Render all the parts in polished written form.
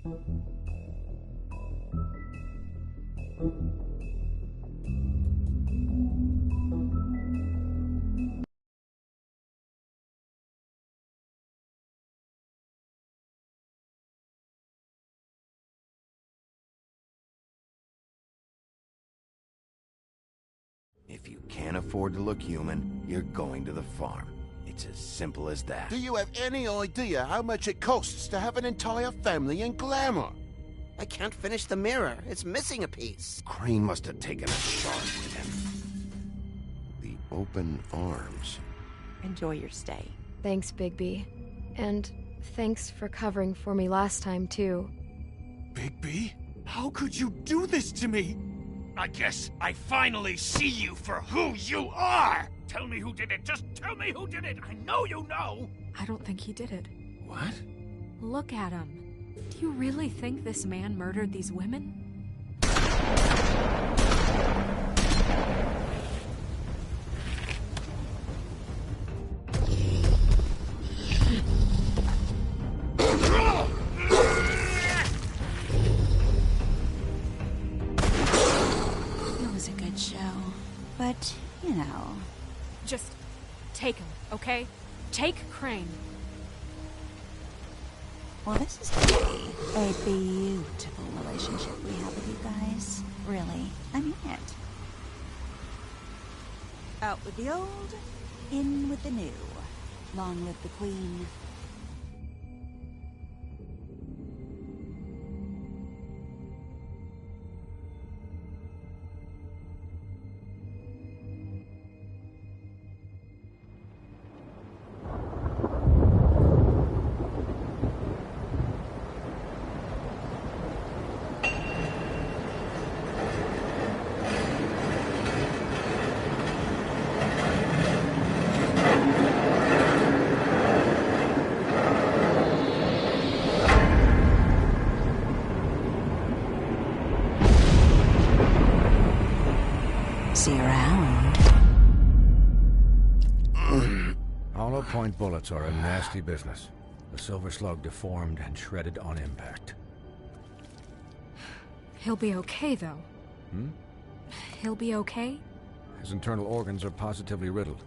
If you can't afford to look human, you're going to the farm. It's as simple as that. Do you have any idea how much it costs to have an entire family in Glamour? I can't finish the mirror. It's missing a piece. Crane must have taken a shot with him. The open arms. Enjoy your stay. Thanks, Bigby. And thanks for covering for me last time, too. Bigby? How could you do this to me? I guess I finally see you for who you are! Tell me who did it! Just tell me who did it! I know you know! I don't think he did it. What? Look at him. Do you really think this man murdered these women? But, you know... Just take him, okay? Take Crane. Well, this is gonna be a beautiful relationship we have with you guys. Really. I mean it. Out with the old, in with the new. Long live the Queen. See you around. Hollow point bullets are a nasty business. The Silver Slug deformed and shredded on impact. He'll be okay, though. Hmm? He'll be okay? His internal organs are positively riddled.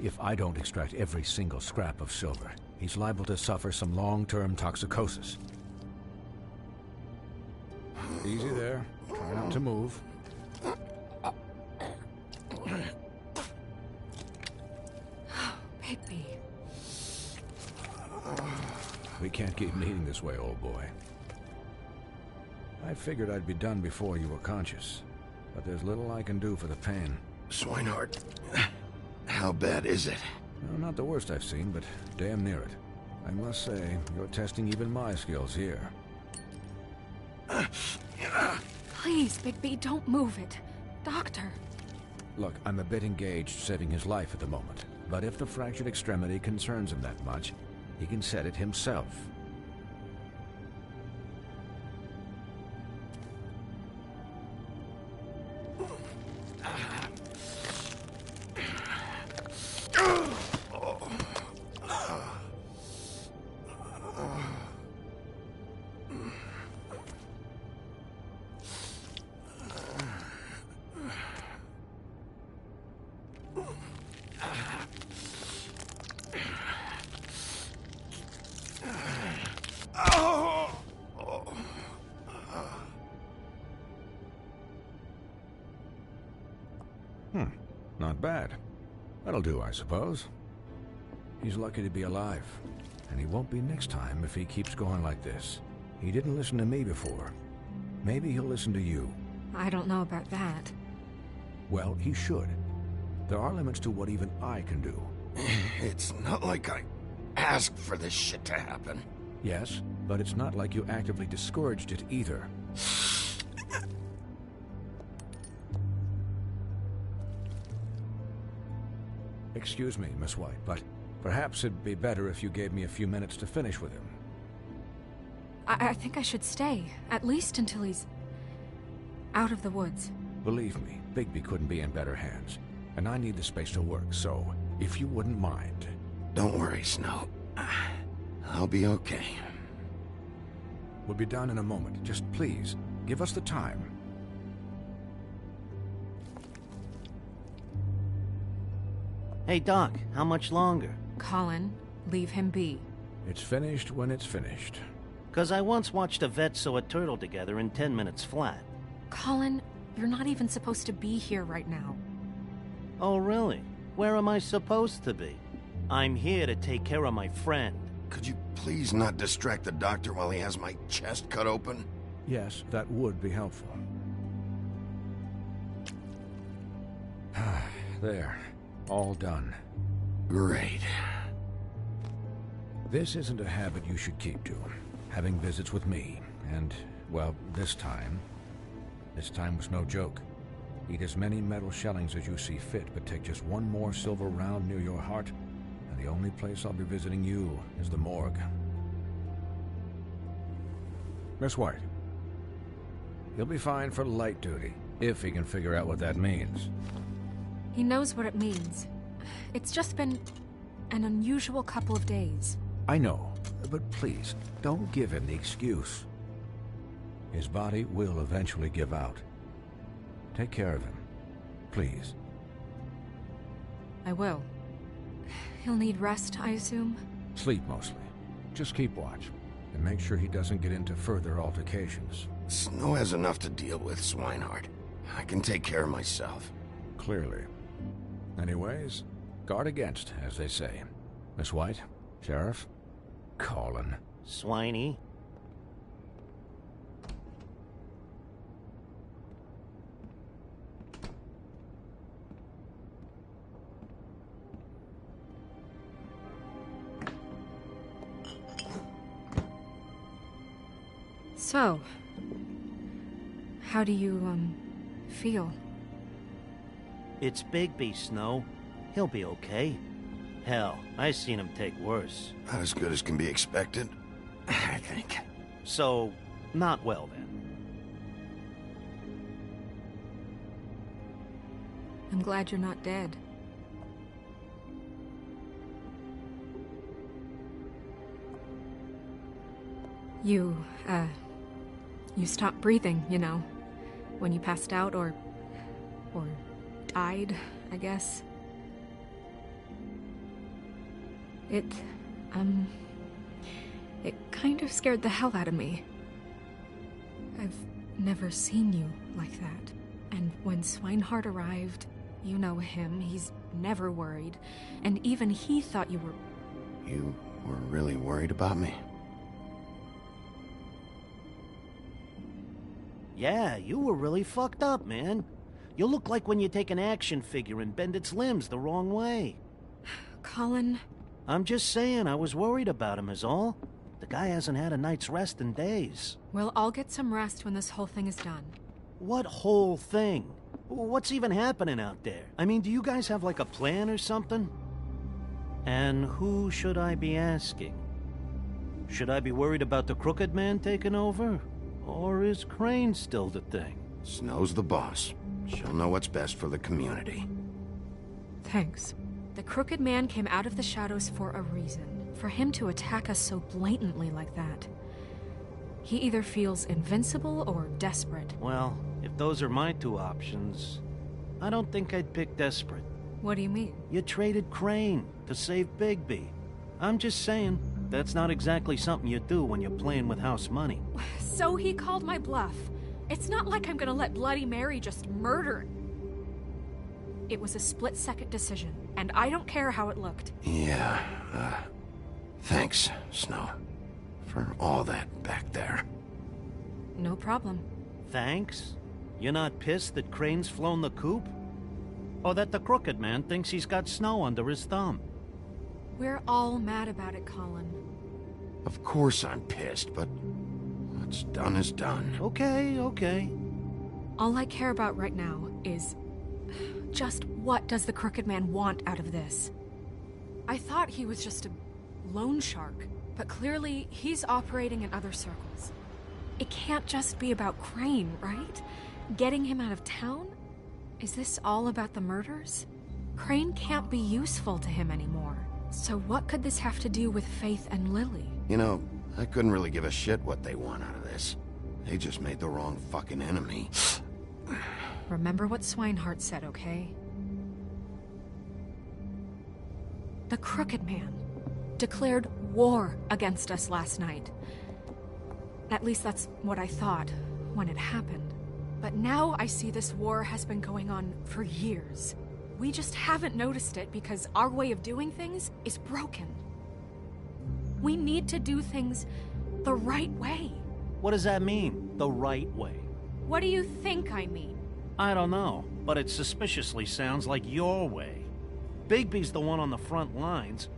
If I don't extract every single scrap of silver, he's liable to suffer some long-term toxicosis. Easy there. Try not to move. Bigby. We can't keep meeting this way, old boy. I figured I'd be done before you were conscious, but there's little I can do for the pain. Swinehart, how bad is it? No, not the worst I've seen, but damn near it. I must say, you're testing even my skills here. Please, Bigby, don't move it. Doctor. Look, I'm a bit engaged saving his life at the moment, but if the fractured extremity concerns him that much, he can set it himself. Not bad. That'll do, I suppose. He's lucky to be alive, and he won't be next time if he keeps going like this. He didn't listen to me before. Maybe he'll listen to you. I don't know about that. Well, he should. There are limits to what even I can do. It's not like I asked for this shit to happen. Yes, but it's not like you actively discouraged it either. Excuse me, Miss White, but perhaps it'd be better if you gave me a few minutes to finish with him. I think I should stay, at least until he's out of the woods. Believe me, Bigby couldn't be in better hands, and I need the space to work, so if you wouldn't mind. Don't worry, Snow. I'll be okay. We'll be done in a moment. Just please, give us the time. Hey, Doc, how much longer? Colin, leave him be. It's finished when it's finished. 'Cause I once watched a vet sew a turtle together in 10 minutes flat. Colin, you're not even supposed to be here right now. Oh, really? Where am I supposed to be? I'm here to take care of my friend. Could you please not distract the doctor while he has my chest cut open? Yes, that would be helpful. There. All done. Great. This isn't a habit you should keep to. Having visits with me. And, well, this time was no joke. Eat as many metal shellings as you see fit, but take just one more silver round near your heart, and the only place I'll be visiting you is the morgue. Miss White. He'll be fine for light duty, if he can figure out what that means. He knows what it means. It's just been an unusual couple of days. I know, but please, don't give him the excuse. His body will eventually give out. Take care of him, please. I will. He'll need rest, I assume? Sleep mostly. Just keep watch, and make sure he doesn't get into further altercations. Snow has enough to deal with, Swinehart. I can take care of myself. Clearly. Anyways, guard against, as they say. Miss White, Sheriff, Colin. Swiney. So, how do you, feel? It's Bigby, Snow. He'll be okay. Hell, I seen him take worse. Not as good as can be expected, I think. So, not well then. I'm glad you're not dead. You stopped breathing, you know, when you passed out or died, I guess. It kind of scared the hell out of me. I've never seen you like that. And when Swinehart arrived, you know him, he's never worried. And even he thought you were... You were really worried about me? Yeah, you were really fucked up, man. You look like when you take an action figure and bend its limbs the wrong way. Colin... I'm just saying, I was worried about him is all. The guy hasn't had a night's rest in days. We'll all get some rest when this whole thing is done. What whole thing? What's even happening out there? I mean, do you guys have like a plan or something? And who should I be asking? Should I be worried about the Crooked Man taking over? Or is Crane still the thing? Snow's the boss. She'll know what's best for the community. Thanks. The Crooked Man came out of the shadows for a reason. For him to attack us so blatantly like that. He either feels invincible or desperate. Well, if those are my two options, I don't think I'd pick desperate. What do you mean? You traded Crane to save Bigby. I'm just saying, that's not exactly something you do when you're playing with house money. So he called my bluff. It's not like I'm gonna let Bloody Mary just murder. It was a split-second decision, and I don't care how it looked. Yeah, thanks, Snow, for all that back there. No problem. Thanks? You're not pissed that Crane's flown the coop? Or that the Crooked Man thinks he's got Snow under his thumb? We're all mad about it, Colin. Of course I'm pissed, but what's done is done. Okay. All I care about right now is... just what does the Crooked Man want out of this? I thought he was just a loan shark, but clearly he's operating in other circles. It can't just be about Crane, right? Getting him out of town? Is this all about the murders? Crane can't be useful to him anymore. So what could this have to do with Faith and Lily? You know, I couldn't really give a shit what they want out of this. They just made the wrong fucking enemy. Remember what Swinehart said, okay? The Crooked Man declared war against us last night. At least that's what I thought when it happened. But now I see this war has been going on for years. We just haven't noticed it because our way of doing things is broken. We need to do things the right way. What does that mean, the right way? What do you think I mean? I don't know, but it suspiciously sounds like your way. Bigby's the one on the front lines.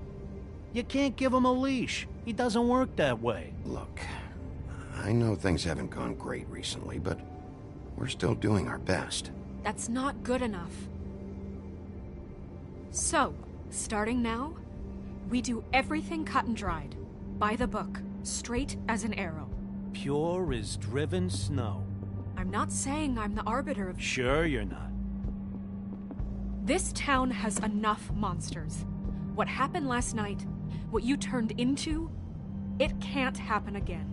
You can't give him a leash. He doesn't work that way. Look, I know things haven't gone great recently, but we're still doing our best. That's not good enough. So, starting now, we do everything cut and dried, by the book, straight as an arrow. Pure as driven snow. I'm not saying I'm the arbiter of... Sure you're not. This town has enough monsters. What happened last night, what you turned into, it can't happen again.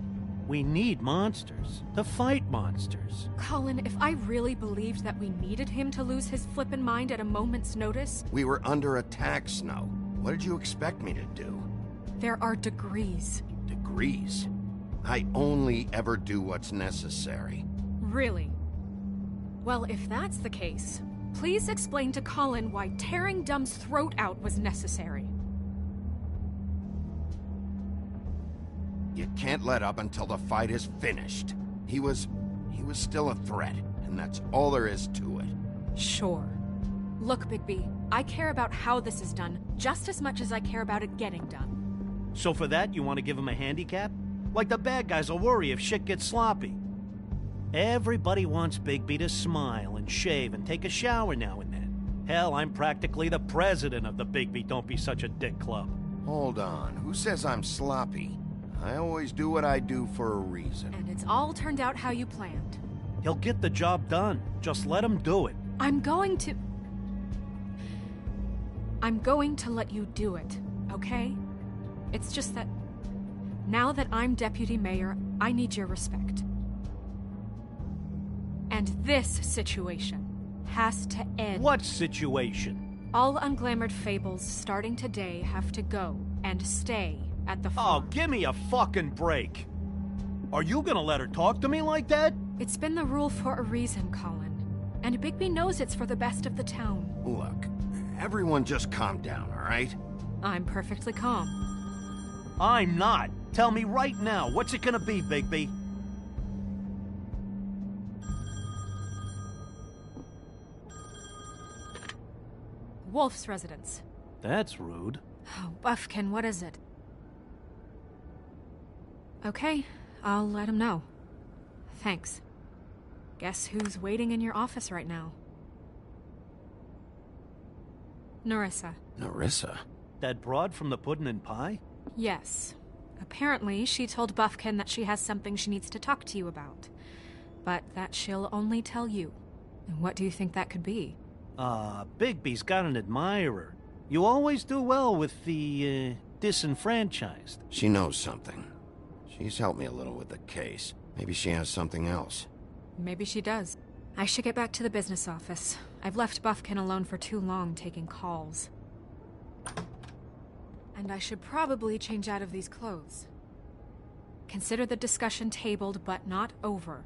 We need monsters to fight monsters. Colin, if I really believed that we needed him to lose his flippin' mind at a moment's notice... We were under attack, Snow. What did you expect me to do? There are degrees. Degrees? I only ever do what's necessary. Really? Well, if that's the case, please explain to Colin why tearing Dumb's throat out was necessary. You can't let up until the fight is finished. He was still a threat, and that's all there is to it. Sure. Look, Bigby, I care about how this is done just as much as I care about it getting done. So for that, you want to give him a handicap? Like the bad guys will worry if shit gets sloppy. Everybody wants Bigby to smile and shave and take a shower now and then. Hell, I'm practically the president of the Bigby Don't Be Such a Dick Club. Hold on, who says I'm sloppy? I always do what I do for a reason. And it's all turned out how you planned. He'll get the job done. Just let him do it. I'm going to let you do it, okay? It's just that now that I'm deputy mayor, I need your respect. And this situation has to end. What situation? All unglamored fables starting today have to go and stay at the farm. Oh, give me a fucking break. Are you gonna let her talk to me like that? It's been the rule for a reason, Colin. And Bigby knows it's for the best of the town. Look, everyone just calm down, all right? I'm perfectly calm. I'm not. Tell me right now, what's it gonna be, Bigby? Wolf's residence. That's rude. Oh, Buffkin, what is it? Okay, I'll let him know. Thanks. Guess who's waiting in your office right now? Nerissa. Nerissa? That broad from the Puddin' and Pie? Yes. Apparently, she told Buffkin that she has something she needs to talk to you about. But that she'll only tell you. And what do you think that could be? Bigby's got an admirer. You always do well with the, disenfranchised. She knows something. She's helped me a little with the case. Maybe she has something else. Maybe she does. I should get back to the business office. I've left Buffkin alone for too long taking calls. And I should probably change out of these clothes. Consider the discussion tabled, but not over.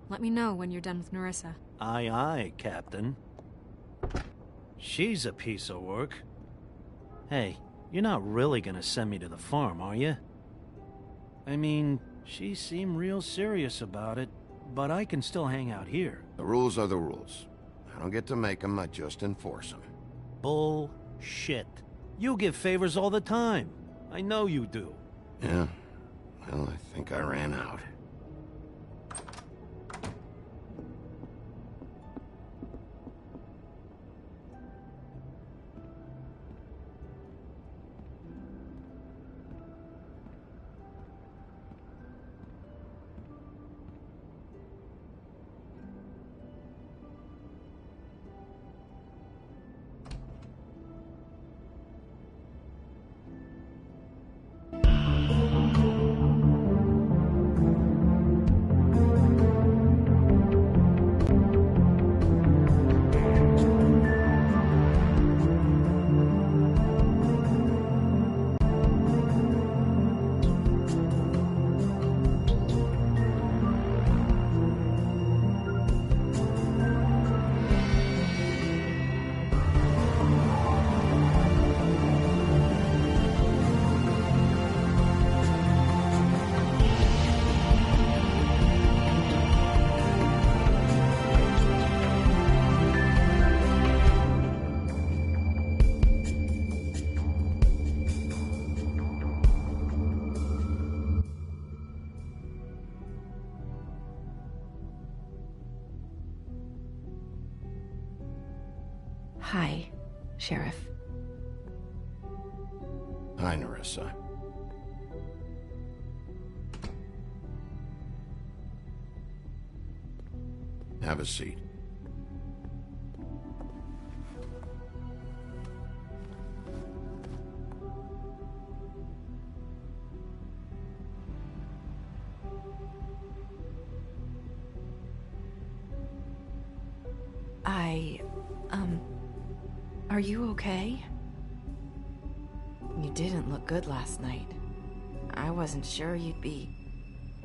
Let me know when you're done with Nerissa. Aye, aye, Captain. She's a piece of work. Hey, you're not really gonna send me to the farm, are you? I mean, she seemed real serious about it, but I can still hang out here. The rules are the rules. I don't get to make them, I just enforce them. Bullshit. You give favors all the time. I know you do. Yeah? Well, I think I ran out. Hi, Sheriff. Hi, Nerissa. Have a seat. Are you okay? You didn't look good last night. I wasn't sure you'd be,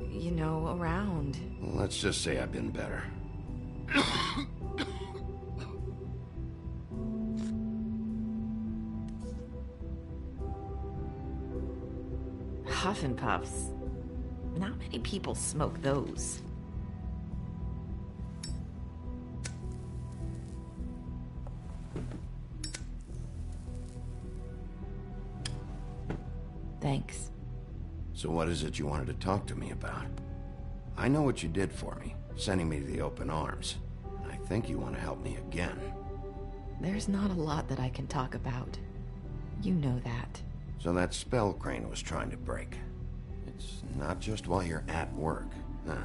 you know, around. Let's just say I've been better. Huff and puffs. Not many people smoke those. Thanks. So what is it you wanted to talk to me about? I know what you did for me, sending me to the open arms. And I think you want to help me again. There's not a lot that I can talk about. You know that. So that spell Crane was trying to break. It's not just while you're at work, huh?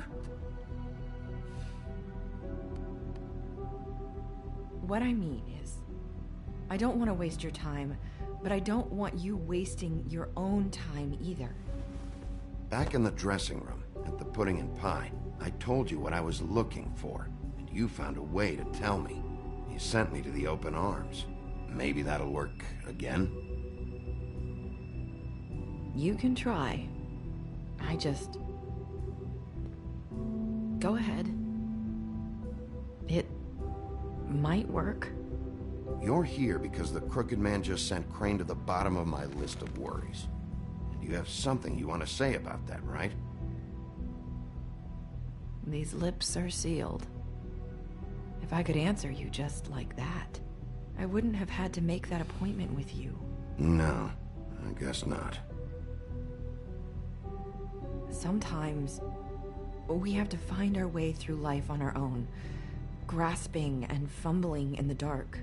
What I mean is, I don't want to waste your time, but I don't want you wasting your own time either. Back in the dressing room, at the Pudding and Pie, I told you what I was looking for, and you found a way to tell me. You sent me to the open arms. Maybe that'll work again? You can try. I just... Go ahead. It might work. You're here because the Crooked Man just sent Crane to the bottom of my list of worries. And you have something you want to say about that, right? These lips are sealed. If I could answer you just like that, I wouldn't have had to make that appointment with you. No, I guess not. Sometimes, we have to find our way through life on our own, grasping and fumbling in the dark.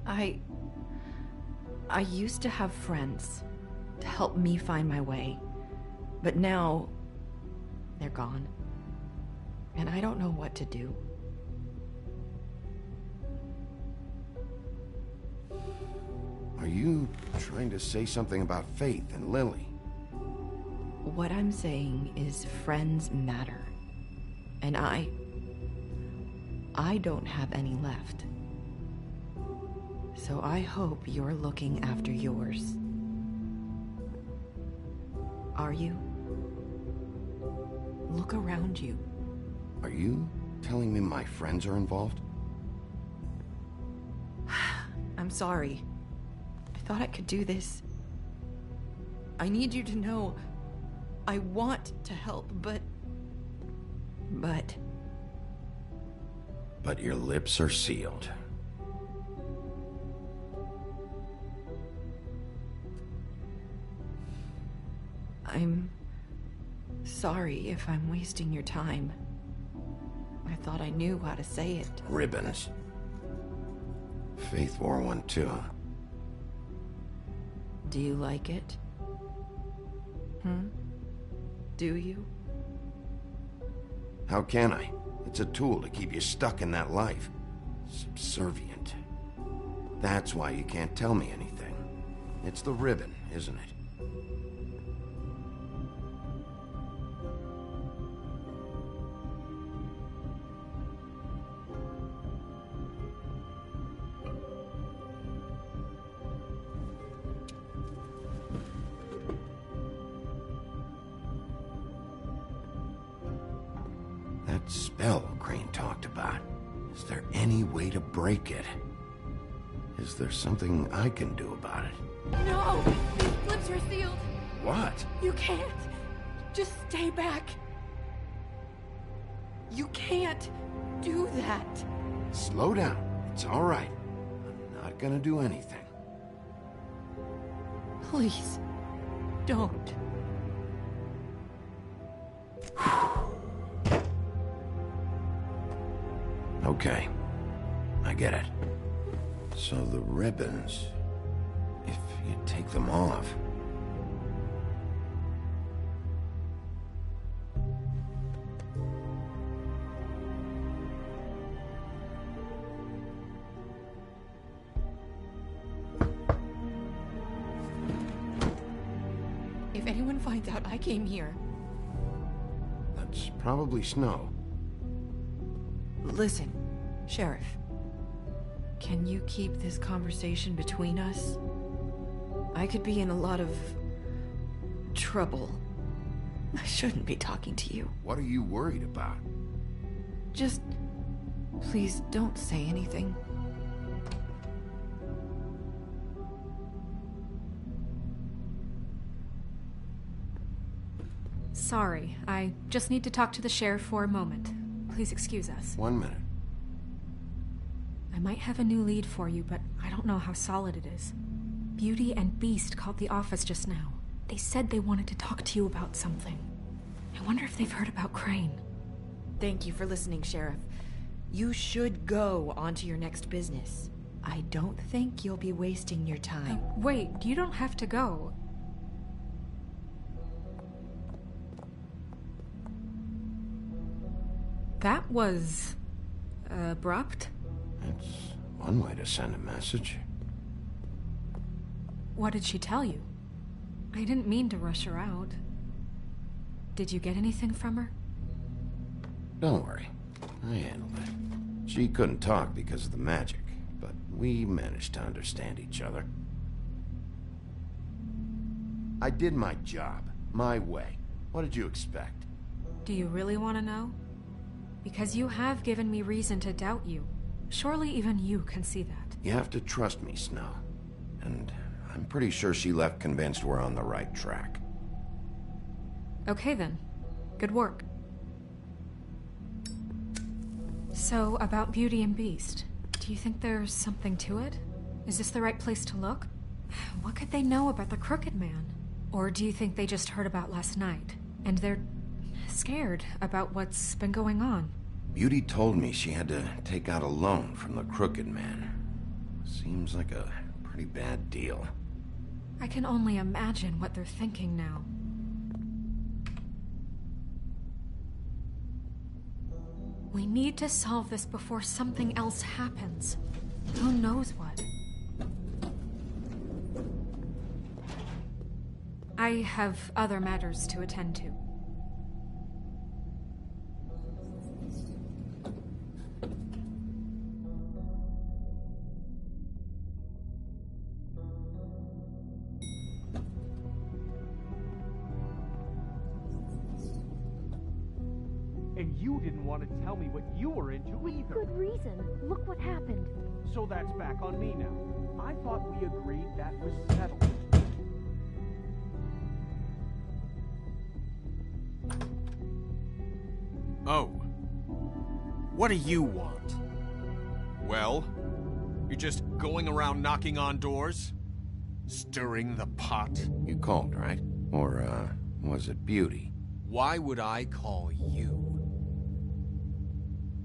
I used to have friends to help me find my way, but now they're gone, and I don't know what to do. Are you trying to say something about Faith and Lily? What I'm saying is friends matter, and I don't have any left. So I hope you're looking after yours. Are you? Look around you. Are you telling me my friends are involved? I'm sorry. I thought I could do this. I need you to know I want to help, but... But your lips are sealed. I'm sorry if I'm wasting your time. I thought I knew how to say it. Ribbons. Faith wore one too. Do you like it? Do you? How can I? It's a tool to keep you stuck in that life. Subservient. That's why you can't tell me anything. It's the ribbon, isn't it? That spell Crane talked about. Is there any way to break it? Is there something I can do about it? No! These lips are sealed! What? You can't! Just stay back! You can't do that! Slow down. It's all right. I'm not gonna do anything. Please, don't. Okay. I get it. So the ribbons, if you take them off... If anyone finds out I came here... That's probably Snow. Listen, Sheriff. Can you keep this conversation between us? I could be in a lot of... trouble. I shouldn't be talking to you. What are you worried about? Just... please don't say anything. Sorry, I just need to talk to the sheriff for a moment. Please excuse us. 1 minute. I might have a new lead for you, but I don't know how solid it is. Beauty and Beast called the office just now. They said they wanted to talk to you about something. I wonder if they've heard about Crane. Thank you for listening, Sheriff. You should go on to your next business. I don't think you'll be wasting your time. Wait, you don't have to go. That was... abrupt? It's one way to send a message. What did she tell you? I didn't mean to rush her out. Did you get anything from her? Don't worry. I handled it. She couldn't talk because of the magic, but we managed to understand each other. I did my job, my way. What did you expect? Do you really want to know? Because you have given me reason to doubt you. Surely even you can see that. You have to trust me, Snow. And I'm pretty sure she left convinced we're on the right track. Okay then. Good work. So, about Beauty and Beast, do you think there's something to it? Is this the right place to look? What could they know about the Crooked Man? Or do you think they just heard about last night, and they're scared about what's been going on? Beauty told me she had to take out a loan from the Crooked Man. Seems like a pretty bad deal. I can only imagine what they're thinking now. We need to solve this before something else happens. Who knows what? I have other matters to attend to. And you didn't want to tell me what you were into either. Good reason. Look what happened. So that's back on me now. I thought we agreed that was settled. Oh. What do you want? Well, you're just going around knocking on doors? Stirring the pot? You called, right? Or, was it Beauty? Why would I call you?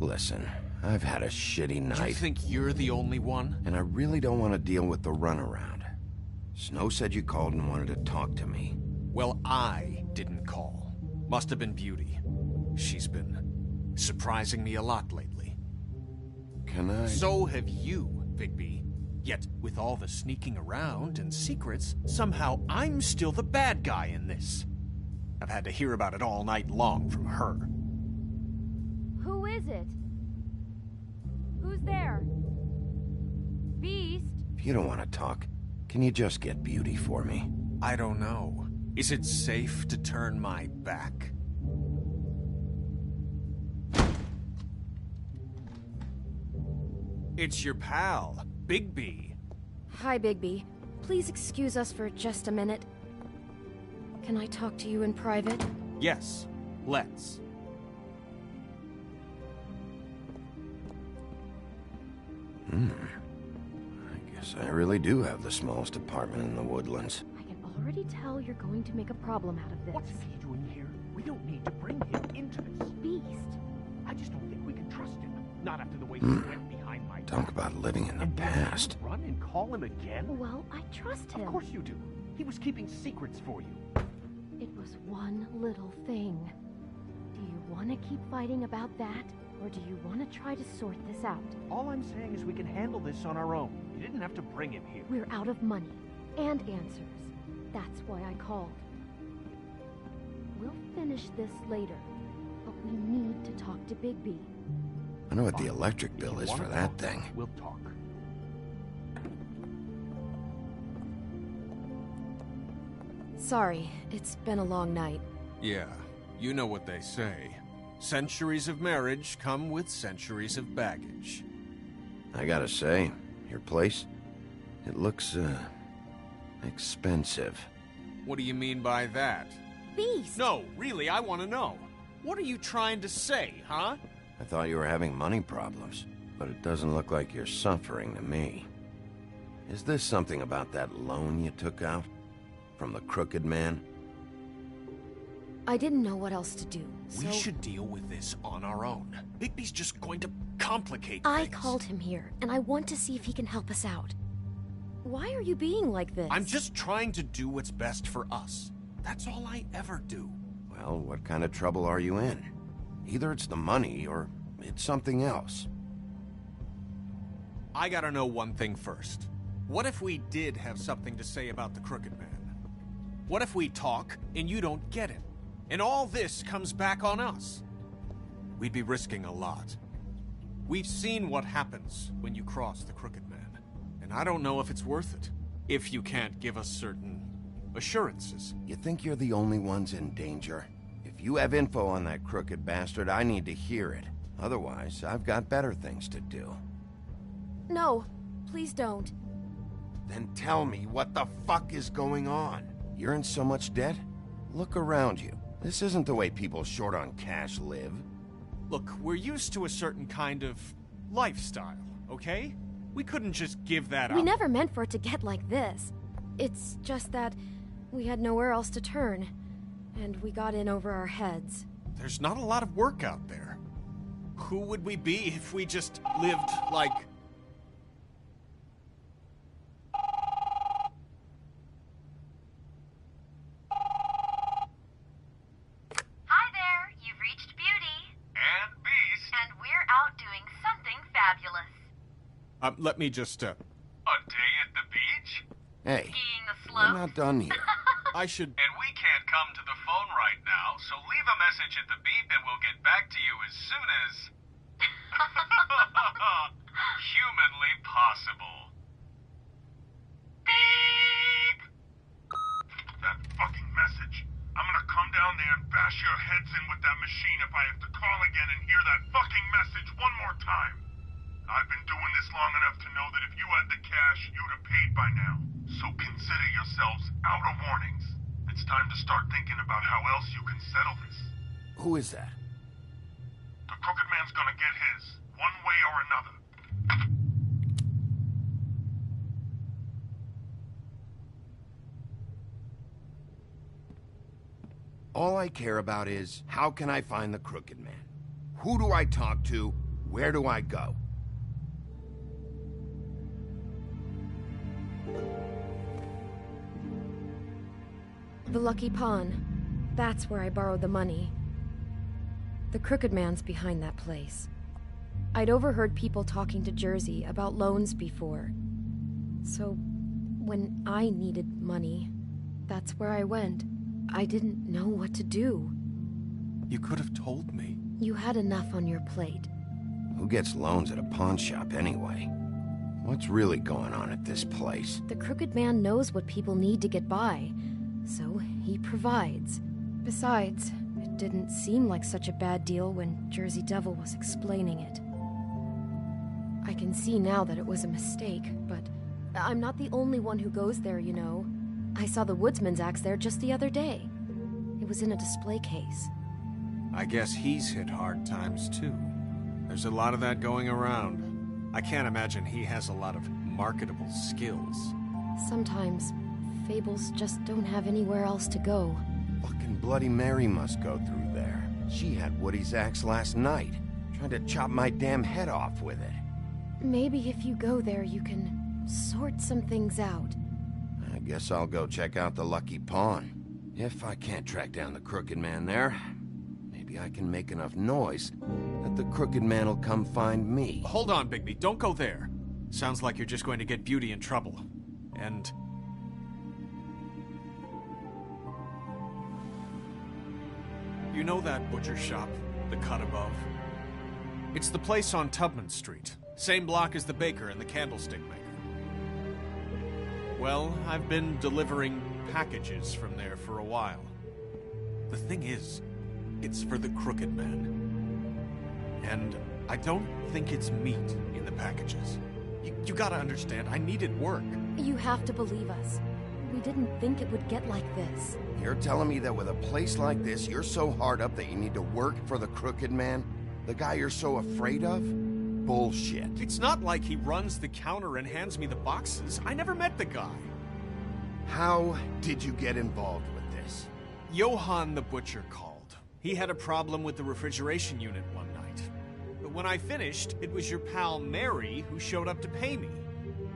Listen, I've had a shitty night. You think you're the only one? And I really don't want to deal with the runaround. Snow said you called and wanted to talk to me. Well, I didn't call. Must have been Beauty. She's been surprising me a lot lately. Can I? So have you, Bigby. Yet, with all the sneaking around and secrets, somehow I'm still the bad guy in this. I've had to hear about it all night long from her. Who is it? Who's there? Beast? If you don't want to talk, can you just get Beauty for me? I don't know. Is it safe to turn my back? It's your pal, Bigby. Hi, Bigby. Please excuse us for just a minute. Can I talk to you in private? Yes, let's. I guess I really do have the smallest apartment in the Woodlands. I can already tell you're going to make a problem out of this. What's he doing here? We don't need to bring him into this. Beast. I just don't think we can trust him. Not after the way he went behind my Talk about living in the past. Run and call him again? Well, I trust him. Of course you do. He was keeping secrets for you. It was one little thing. Do you want to keep fighting about that? Or do you want to try to sort this out? All I'm saying is we can handle this on our own. You didn't have to bring him here. We're out of money and answers. That's why I called. We'll finish this later, but we need to talk to Bigby. I know what the electric bill is for that thing. We'll talk. Sorry, it's been a long night. Yeah, you know what they say. Centuries of marriage come with centuries of baggage. I gotta say, your place, it looks, expensive. What do you mean by that? Beast! No, really, I want to know. What are you trying to say, huh? I thought you were having money problems, but it doesn't look like you're suffering to me. Is this something about that loan you took out? From the Crooked Man? I didn't know what else to do, so... We should deal with this on our own. Bigby's just going to complicate things. I called him here, and I want to see if he can help us out. Why are you being like this? I'm just trying to do what's best for us. That's all I ever do. Well, what kind of trouble are you in? Either it's the money, or it's something else. I gotta know one thing first. What if we did have something to say about the Crooked Man? What if we talk, and you don't get it? And all this comes back on us? We'd be risking a lot. We've seen what happens when you cross the Crooked Man, and I don't know if it's worth it, if you can't give us certain assurances. You think you're the only ones in danger? If you have info on that crooked bastard, I need to hear it. Otherwise, I've got better things to do. No, please don't. Then tell me what the fuck is going on? You're in so much debt? Look around you. This isn't the way people short on cash live. Look, we're used to a certain kind of lifestyle, okay? We couldn't just give that up. We never meant for it to get like this. It's just that we had nowhere else to turn, and we got in over our heads. There's not a lot of work out there. Who would we be if we just lived like... Hi there, you've reached Beauty. And Beast. And we're out doing something fabulous. Let me just, A day at the beach? Hey, Skiing the we're slopes. not done here. I should... And we can't come to the phone right now, so leave a message at the beep and we'll get back to you as soon as... humanly possible. Beep! That fucking message. I'm gonna come down there and bash your heads in with that machine if I have to call again and hear that fucking message one more time. I've been doing this long enough to know that if you had the cash, you'd have paid by now. So consider yourselves out of warnings. It's time to start thinking about how else you can settle this. Who is that? The Crooked Man's gonna get his, one way or another. All I care about is, how can I find the Crooked Man? Who do I talk to? Where do I go? The Lucky Pawn. That's where I borrowed the money. The Crooked Man's behind that place. I'd overheard people talking to Jersey about loans before. So, when I needed money, that's where I went. I didn't know what to do. You could have told me. You had enough on your plate. Who gets loans at a pawn shop anyway? What's really going on at this place? The Crooked Man knows what people need to get by, so he provides. Besides, it didn't seem like such a bad deal when Jersey Devil was explaining it. I can see now that it was a mistake, but I'm not the only one who goes there, you know. I saw the Woodsman's axe there just the other day. It was in a display case. I guess he's hit hard times, too. There's a lot of that going around. I can't imagine he has a lot of marketable skills. Sometimes, fables just don't have anywhere else to go. Fucking Bloody Mary must go through there. She had Woody's axe last night. Tried to chop my damn head off with it. Maybe if you go there, you can sort some things out. I guess I'll go check out the Lucky Pawn. If I can't track down the Crooked Man there, maybe I can make enough noise that the Crooked Man will come find me. Hold on, Bigby. Don't go there. Sounds like you're just going to get Beauty in trouble. And... you know that butcher shop, the cut above? It's the place on Tubman Street. Same block as the baker and the candlestick maker. Well, I've been delivering packages from there for a while. The thing is, it's for the Crooked Man. And I don't think it's meat in the packages. You gotta understand, I needed work. You have to believe us. We didn't think it would get like this. You're telling me that with a place like this, you're so hard up that you need to work for the Crooked Man? The guy you're so afraid of? Bullshit. It's not like he runs the counter and hands me the boxes. I never met the guy. How did you get involved with this? Johann the butcher called. He had a problem with the refrigeration unit one night. But when I finished, it was your pal Mary who showed up to pay me.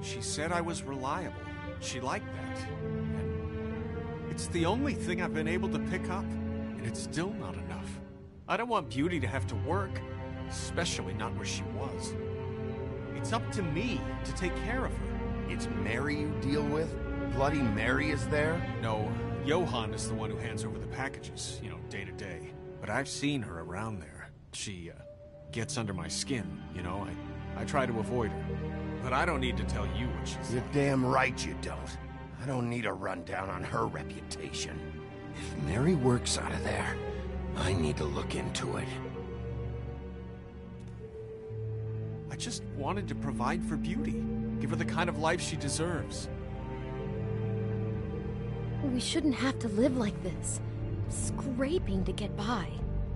She said I was reliable. She liked that. And it's the only thing I've been able to pick up, and it's still not enough. I don't want Beauty to have to work, especially not where she was. It's up to me to take care of her. It's Mary you deal with? Bloody Mary is there? No, Johann is the one who hands over the packages, you know, day to day. But I've seen her around there. She, gets under my skin, you know? I try to avoid her. But I don't need to tell you what she's You're like. damn right you don't. I don't need a rundown on her reputation. If Mary works out of there, I need to look into it. I just wanted to provide for Beauty. Give her the kind of life she deserves. We shouldn't have to live like this, scraping to get by.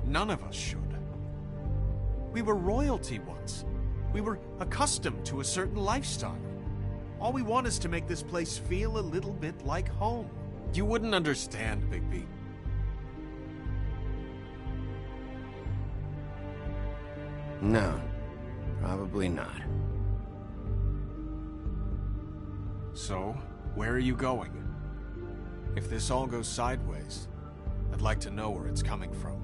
None of us should. We were royalty once. We were accustomed to a certain lifestyle. All we want is to make this place feel a little bit like home. You wouldn't understand, Bigby. No, probably not. So, where are you going? If this all goes sideways, I'd like to know where it's coming from.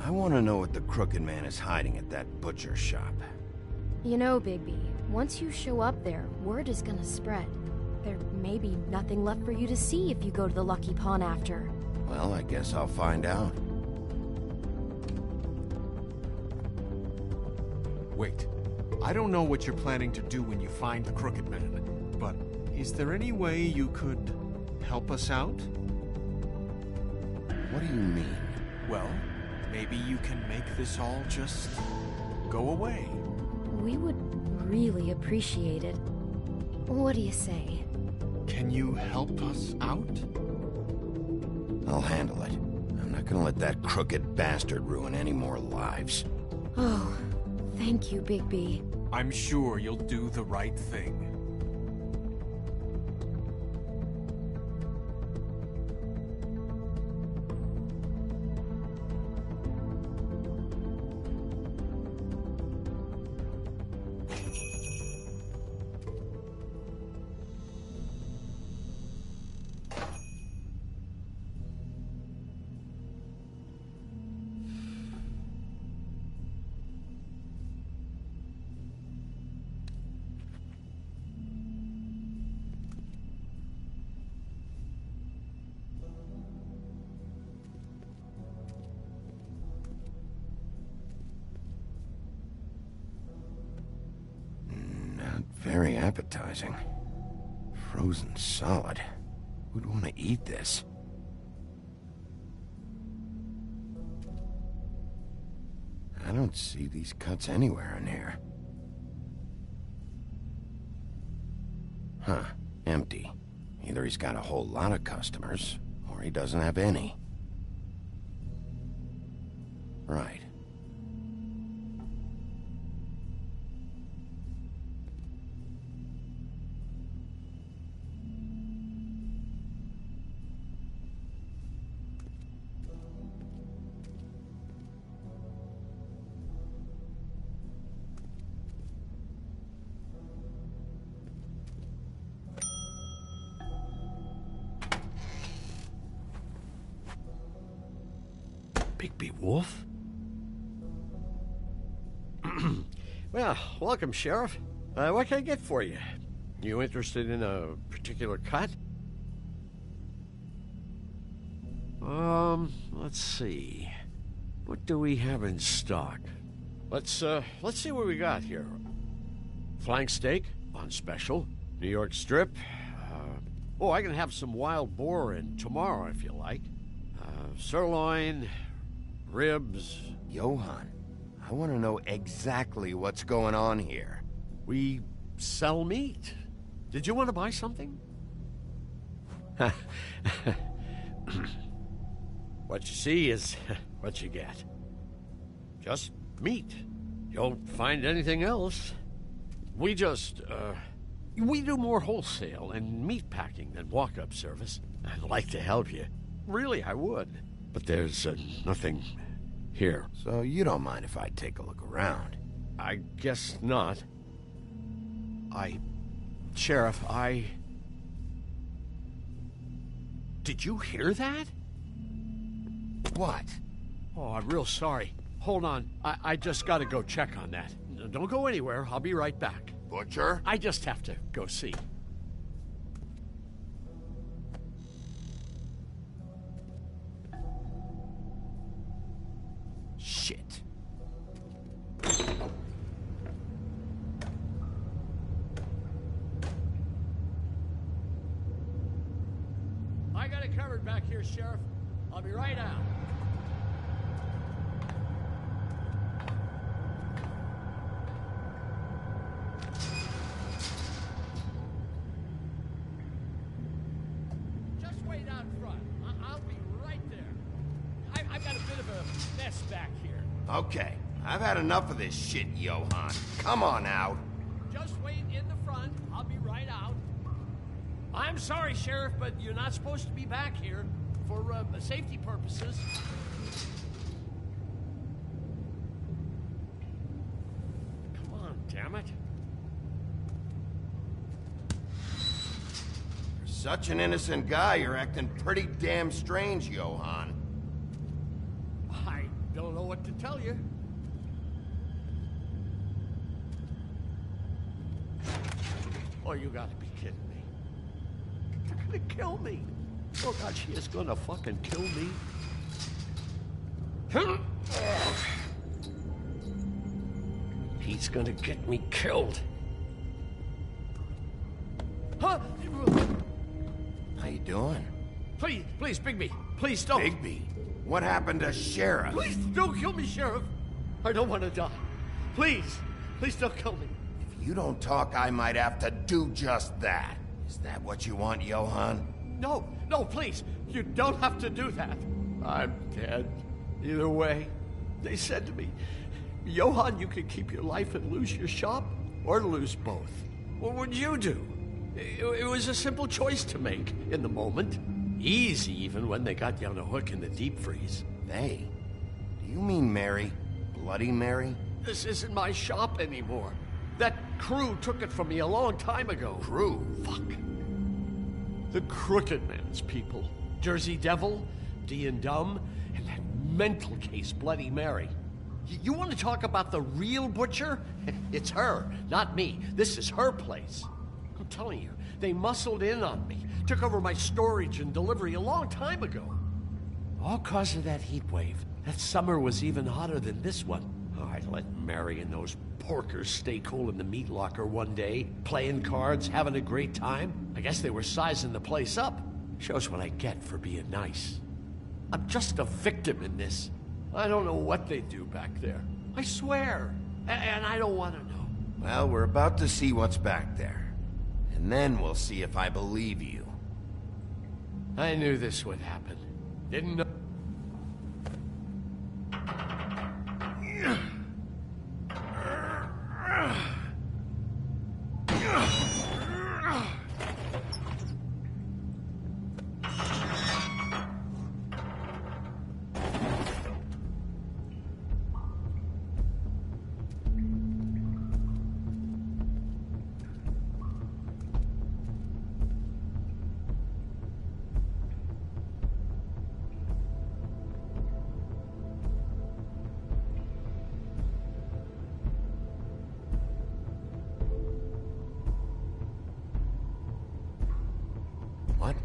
I want to know what the Crooked Man is hiding at that butcher shop. You know, Bigby, once you show up there, word is gonna spread. There may be nothing left for you to see if you go to the Lucky Pawn after. Well, I guess I'll find out. Wait, I don't know what you're planning to do when you find the Crooked Man, but is there any way you could help us out? What do you mean? Well, maybe you can make this all just go away. We would really appreciate it. What do you say? Can you help us out? I'll handle it. I'm not gonna let that crooked bastard ruin any more lives. Oh, thank you, Bigby. I'm sure you'll do the right thing. Very appetizing. Frozen solid. Who'd want to eat this? I don't see these cuts anywhere in here. Huh. Empty. Either he's got a whole lot of customers, or he doesn't have any. Right. Bigby Wolf? Well, welcome, Sheriff. What can I get for you? You interested in a particular cut? Let's see. What do we have in stock? Let's see what we got here. Flank steak on special. New York strip. I can have some wild boar in tomorrow if you like. Sirloin, ribs. Johann, I want to know exactly what's going on here. We sell meat. Did you want to buy something? What you see is what you get. Just meat. You don't find anything else. We do more wholesale and meat packing than walk-up service. I'd like to help you. Really, I would. But there's nothing here. So you don't mind if I take a look around? I guess not. Sheriff, Did you hear that? What? Oh, I'm real sorry. Hold on. I just gotta go check on that. Don't go anywhere. I'll be right back. Butcher? I just have to go see. Shit. I got it covered back here, Sheriff. I'll be right out. Just wait out front. I'll be right there. I've got a bit of a mess back here. Okay, I've had enough of this shit, Johann. Come on out. Just wait in the front. I'll be right out. I'm sorry, Sheriff, but you're not supposed to be back here for safety purposes. Come on, damn it. You're such an innocent guy, you're acting pretty damn strange, Johann. I don't know what to tell you. Oh, you gotta be kidding me. They're gonna kill me. Oh, God, she is gonna fucking kill me. He's gonna get me killed. Huh? How you doing? Please, Bigby. Please don't. Bigby? What happened to Sheriff? Please don't kill me, Sheriff. I don't want to die. Please don't kill me. If you don't talk, I might have to do just that. Is that what you want, Johann? No, please. You don't have to do that. I'm dead. Either way. They said to me, Johann, you could keep your life and lose your shop, or lose both. What would you do? It was a simple choice to make in the moment. Easy, even when they got you on a hook in the deep freeze. They? Do you mean Mary? Bloody Mary? This isn't my shop anymore. That crew took it from me a long time ago. Crew? Fuck. The Crooked Man's people. Jersey Devil, D and Dumb, and that mental case, Bloody Mary. You want to talk about the real butcher? It's her, not me. This is her place. I'm telling you, they muscled in on me, took over my storage and delivery a long time ago. All cause of that heat wave. That summer was even hotter than this one. Oh, I let Mary and those porkers stay cool in the meat locker one day, playing cards, having a great time. I guess they were sizing the place up. Shows what I get for being nice. I'm just a victim in this. I don't know what they do back there. I swear. And I don't want to know. Well, we're about to see what's back there. And then we'll see if I believe you. I knew this would happen. Didn't know.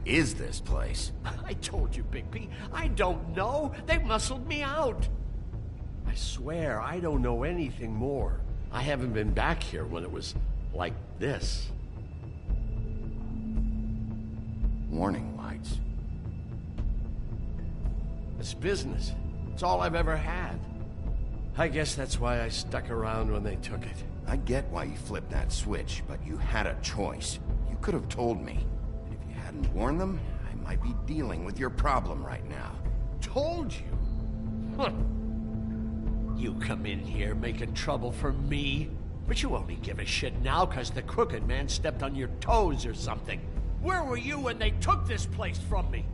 is this place? I told you, Bigby. I don't know. They muscled me out. I swear, I don't know anything more. I haven't been back here when it was like this. Warning lights. It's business. It's all I've ever had. I guess that's why I stuck around when they took it. I get why you flipped that switch, but you had a choice. You could have told me. And if you hadn't warned them, I might be dealing with your problem right now. Told you? Huh. You come in here making trouble for me, but you only give a shit now because the Crooked Man stepped on your toes or something. Where were you when they took this place from me?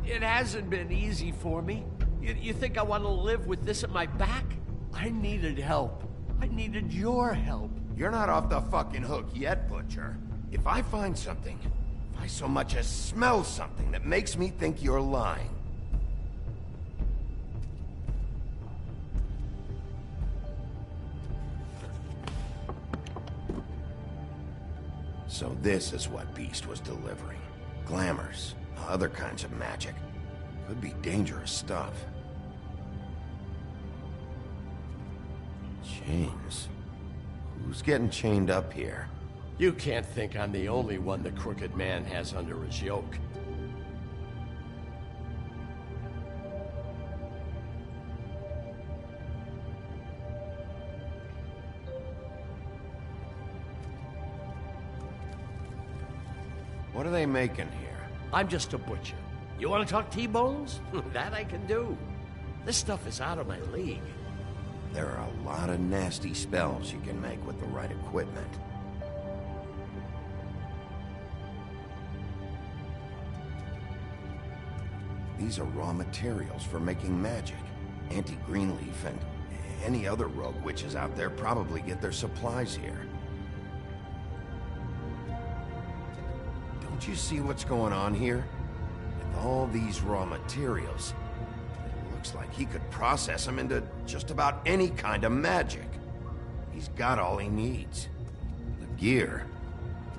It hasn't been easy for me. You think I want to live with this at my back? I needed help. I needed your help. You're not off the fucking hook yet, Butcher. If I find something, if I so much as smell something that makes me think you're lying... So this is what Beast was delivering. Glamours, other kinds of magic. Could be dangerous stuff. Chains. Who's getting chained up here? You can't think I'm the only one the Crooked Man has under his yoke. What are they making here? I'm just a butcher. You want to talk T-bones? That I can do. This stuff is out of my league. There are a lot of nasty spells you can make with the right equipment. These are raw materials for making magic. Auntie Greenleaf and any other rogue witches out there probably get their supplies here. Don't you see what's going on here? With all these raw materials, it looks like he could process them into just about any kind of magic. He's got all he needs. The gear,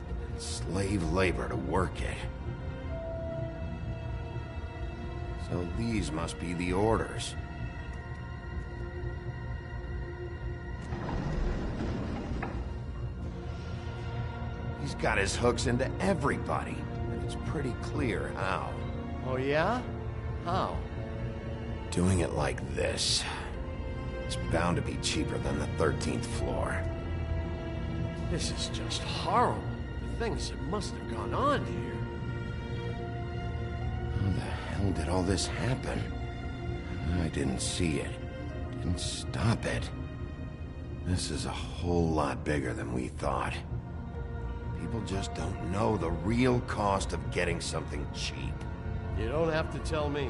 and slave labor to work it. So these must be the orders. He's got his hooks into everybody, and it's pretty clear how. Oh yeah? How? Doing it like this. It's bound to be cheaper than the 13th floor. This is just horrible. The things that must have gone on here. How the hell did all this happen? I didn't see it. Didn't stop it. This is a whole lot bigger than we thought. People just don't know the real cost of getting something cheap. You don't have to tell me.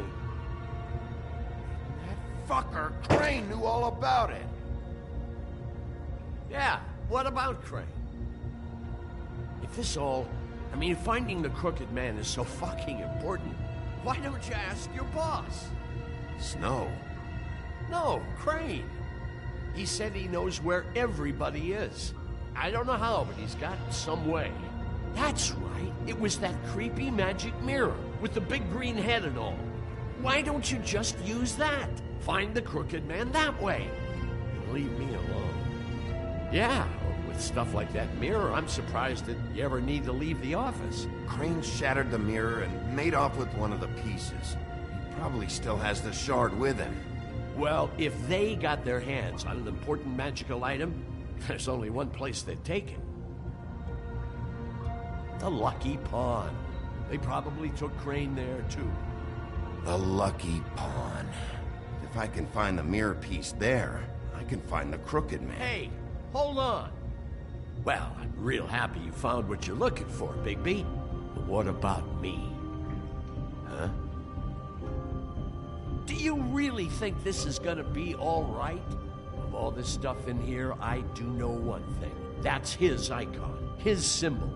That fucker Crane knew all about it. Yeah, what about Crane? If this all... I mean, finding the Crooked Man is so fucking important, why don't you ask your boss? Snow? No, Crane. He said he knows where everybody is. I don't know how, but he's got some way. That's right. It was that creepy magic mirror with the big green head and all. Why don't you just use that? Find the Crooked Man that way. And leave me alone. Yeah, with stuff like that mirror, I'm surprised that you ever need to leave the office. Crane shattered the mirror and made off with one of the pieces. He probably still has the shard with him. Well, if they got their hands on an important magical item, there's only one place they'd take it. The Lucky Pawn. They probably took Crane there, too. The Lucky Pawn. If I can find the mirror piece there, I can find the Crooked Man. Hey, hold on. Well, I'm real happy you found what you're looking for, Bigby. But what about me? Huh? Do you really think this is gonna be all right? Of all this stuff in here, I do know one thing. That's his icon, his symbol.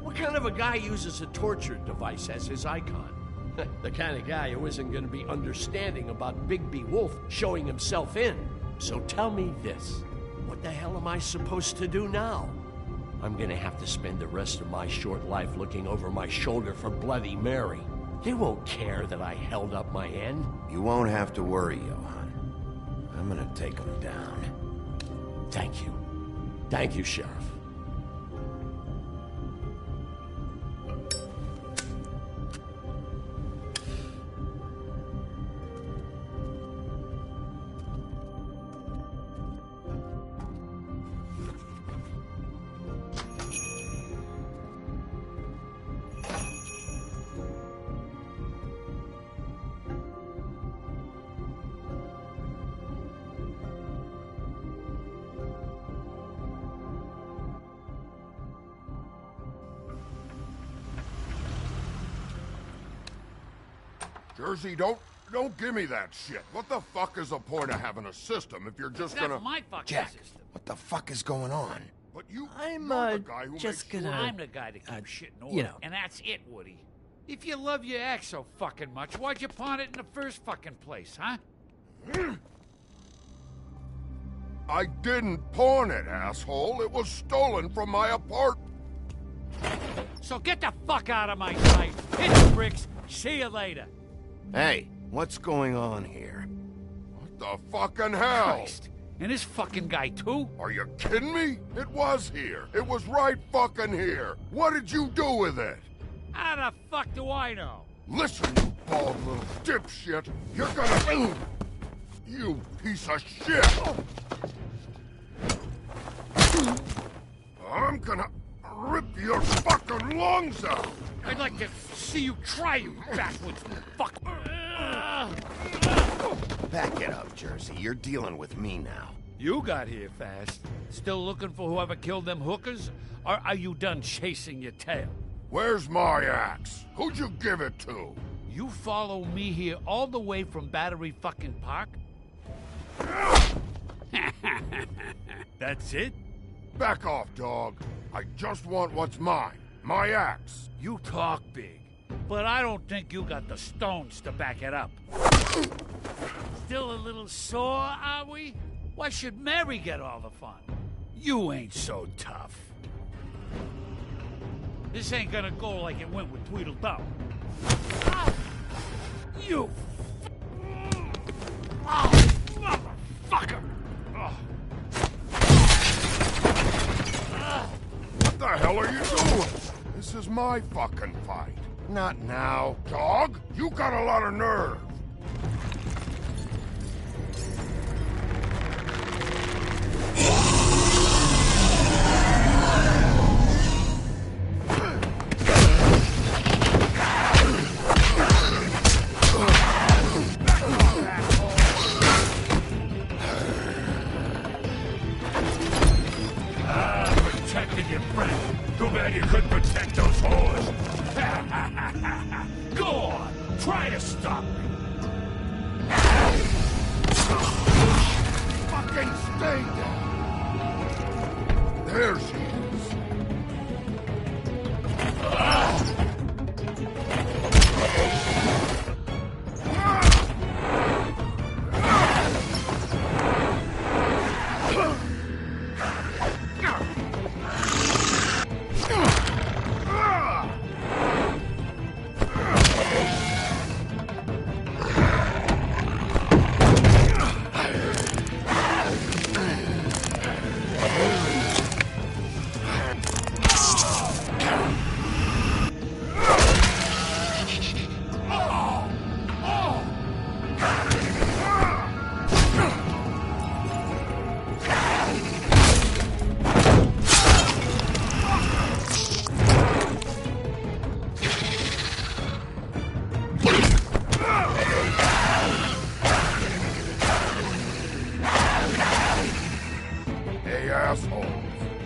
What kind of a guy uses a torture device as his icon? The kind of guy who isn't going to be understanding about Bigby Wolf showing himself in. So tell me this. What the hell am I supposed to do now? I'm gonna have to spend the rest of my short life looking over my shoulder for Bloody Mary. They won't care that I held up my end. You won't have to worry, Johan. I'm gonna take them down. Thank you. Thank you, Sheriff. Jersey, don't give me that shit. What the fuck is the point of having a system if you're just gonna... That's my fucking Jack, system. what the fuck is going on? But you're the guy who just makes gonna... sure... I'm the guy that keeps shit in order. you know. And that's it, Woody. If you love your ex so fucking much, why'd you pawn it in the first fucking place, huh? I didn't pawn it, asshole. It was stolen from my apartment. So get the fuck out of my sight. Hit the bricks. See you later. Hey, what's going on here? What the fucking hell? Christ. And this fucking guy, too? Are you kidding me? It was here. It was right fucking here. What did you do with it? How the fuck do I know? Listen, you bald little dipshit. You're gonna... You piece of shit. I'm gonna rip your fucking lungs out. I'd like to see you try, you backwoods fuck. Back it up, Jersey. You're dealing with me now. You got here fast. Still looking for whoever killed them hookers? Or are you done chasing your tail? Where's my axe? Who'd you give it to? You follow me here all the way from Battery fucking Park? That's it? Back off, dog. I just want what's mine. My axe. You talk big, but I don't think you got the stones to back it up. Still a little sore, are we? Why should Mary get all the fun? You ain't so tough. This ain't gonna go like it went with Tweedledum. You... motherfucker! What the hell are you doing? This is my fucking fight. Not now. Dog, you got a lot of nerve. Protected your friend. Too bad you couldn't protect those whores. Go on, try to stop me. Fucking stay there. There she is. Hey, assholes.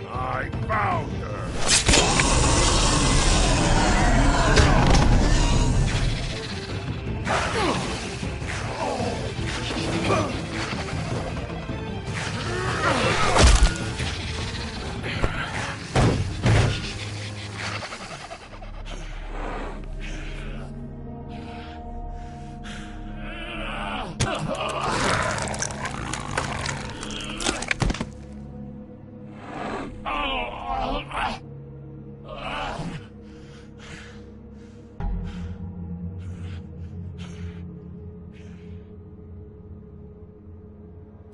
I found her.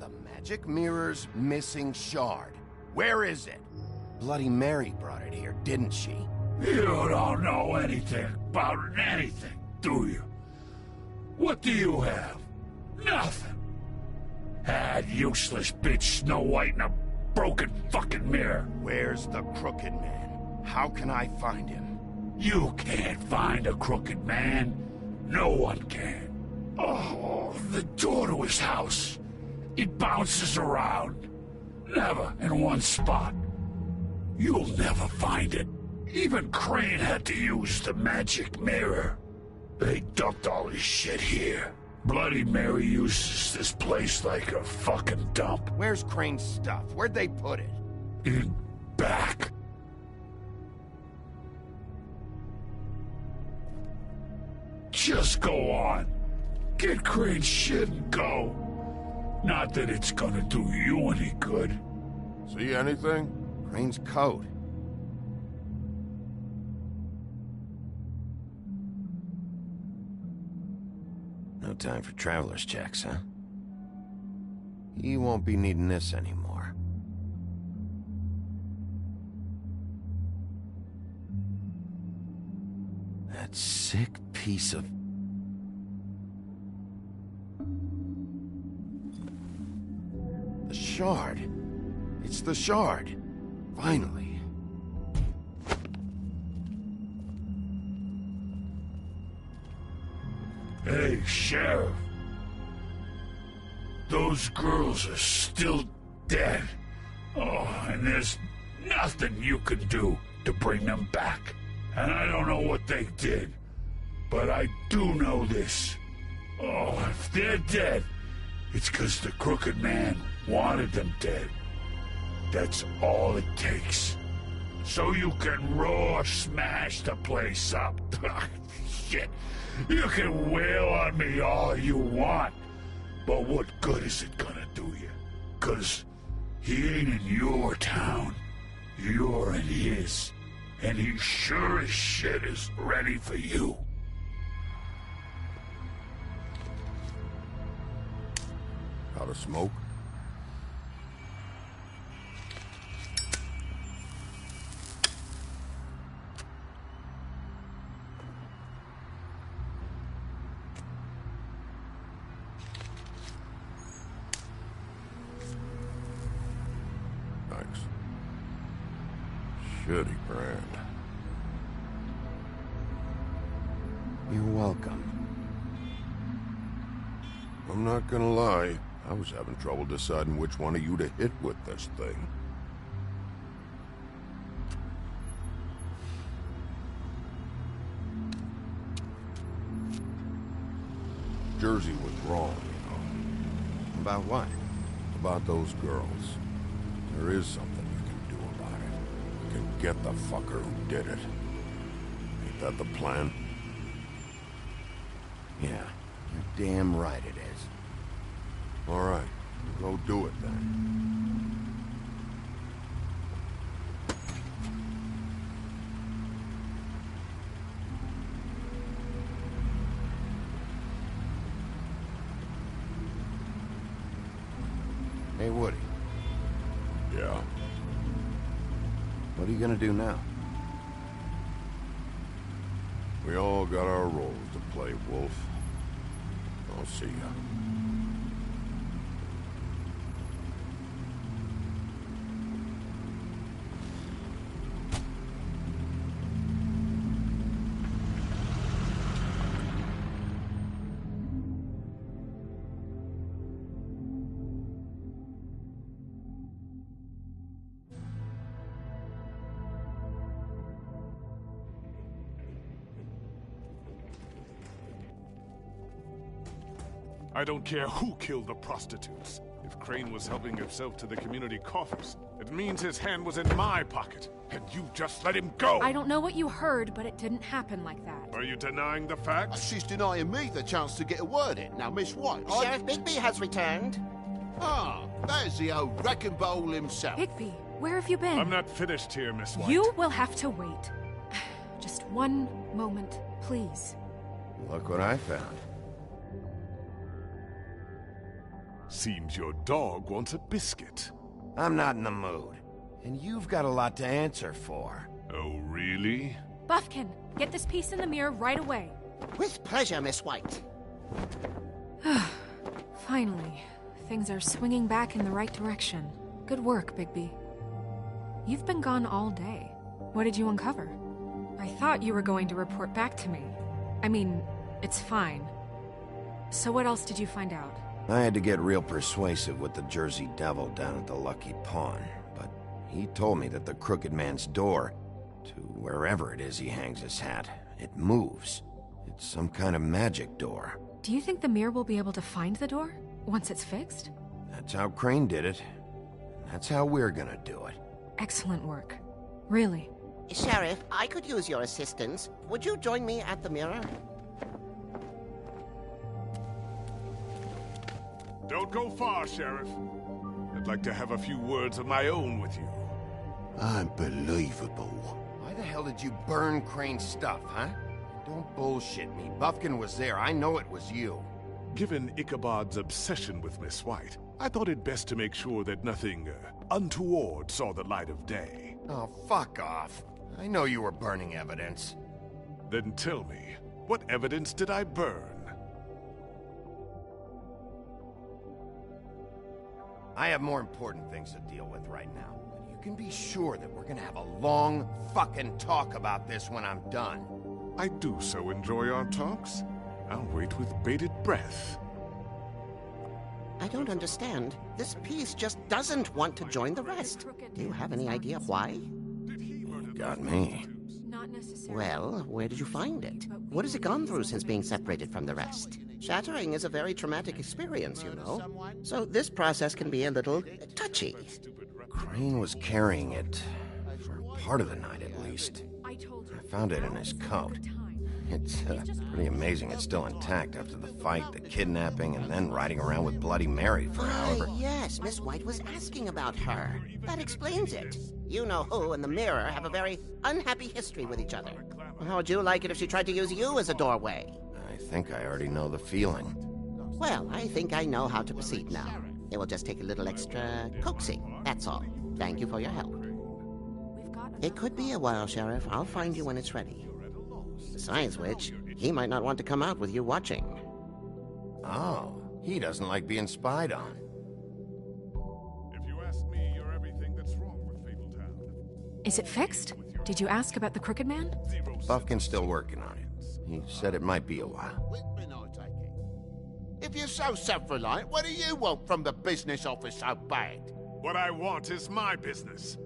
The magic mirror's missing shard. Where is it? Bloody Mary brought it here, didn't she? You don't know anything about anything, do you? What do you have? Nothing. That useless bitch Snow White and a broken fucking mirror. Where's the Crooked Man? How can I find him? You can't find a crooked man. No one can. Oh, the door to his house. It bounces around. Never in one spot. You'll never find it. Even Crane had to use the magic mirror. They dumped all his shit here. Bloody Mary uses this place like a fucking dump. Where's Crane's stuff? Where'd they put it? In back. Just go on. Get Crane's shit and go. Not that it's gonna do you any good. See anything? Crane's coat. No time for traveler's checks, huh? He won't be needing this anymore. That sick piece of... The shard. It's the shard. Finally. Hey, Sheriff. Those girls are still dead. Oh, and there's nothing you can do to bring them back. And I don't know what they did, but I do know this. Oh, if they're dead, it's 'cause the Crooked Man wanted them dead. That's all it takes. So you can roar smash the place up. Shit. You can wail on me all you want, but what good is it gonna do you? 'Cause he ain't in your town. You're in his. And he sure as shit is ready for you. Out of smoke? Thanks. Shitty brand. You're welcome. I'm not gonna lie. I was having trouble deciding which one of you to hit with this thing. Jersey was wrong, you know. About what? About those girls. There is something you can do about it. You can get the fucker who did it. Ain't that the plan? Yeah, you're damn right it is. All right, go do it then. Hey, Woody. Yeah? What are you gonna do now? We all got our roles to play, Wolf. I'll see ya. I don't care who killed the prostitutes. If Crane was helping himself to the community coffers, it means his hand was in my pocket, and you just let him go! I don't know what you heard, but it didn't happen like that. Are you denying the facts? She's denying me the chance to get a word in. Now, Miss White, Sheriff Bigby has returned. Ah, there's the old wrecking bowl himself. Bigby, where have you been? I'm not finished here, Miss White. You will have to wait. Just one moment, please. Look what I found. Seems your dog wants a biscuit. I'm not in the mood. And you've got a lot to answer for. Oh, really? Buffkin, get this piece in the mirror right away. With pleasure, Miss White. Finally, things are swinging back in the right direction. Good work, Bigby. You've been gone all day. What did you uncover? I thought you were going to report back to me. I mean, it's fine. So what else did you find out? I had to get real persuasive with the Jersey Devil down at the Lucky Pawn, but he told me that the Crooked Man's door, to wherever it is he hangs his hat, it moves. It's some kind of magic door. Do you think the mirror will be able to find the door once it's fixed? That's how Crane did it. That's how we're gonna do it. Excellent work. Really. Sheriff, I could use your assistance. Would you join me at the mirror? Don't go far, Sheriff. I'd like to have a few words of my own with you. Unbelievable. Why the hell did you burn Crane's stuff, huh? Don't bullshit me. Buffkin was there. I know it was you. Given Ichabod's obsession with Miss White, I thought it best to make sure that nothing untoward saw the light of day. Oh, fuck off. I know you were burning evidence. Then tell me, what evidence did I burn? I have more important things to deal with right now. But you can be sure that we're gonna have a long fucking talk about this when I'm done. I do so enjoy our talks. I'll wait with bated breath. I don't understand. This piece just doesn't want to join the rest. Do you have any idea why? You got me. Well, where did you find it? What has it gone through since being separated from the rest? Shattering is a very traumatic experience, you know. So this process can be a little touchy. Crane was carrying it for part of the night at least. I found it in his coat. It's pretty amazing it's still intact after the fight, the kidnapping, and then riding around with Bloody Mary for however... Yes, Miss White was asking about her. That explains it. You know who and the Mirror have a very unhappy history with each other. How would you like it if she tried to use you as a doorway? I think I already know the feeling. Well, I think I know how to proceed now. It will just take a little extra coaxing, that's all. Thank you for your help. It could be a while, Sheriff. I'll find you when it's ready. Besides which, he might not want to come out with you watching. Oh, he doesn't like being spied on. If you ask me, you're everything that's wrong with Fabletown. Is it fixed? Did you ask about the Crooked Man? Buffkin's still working on it. He said it might be a while. If you're so self-reliant, what do you want from the business office so bad? What I want is my business.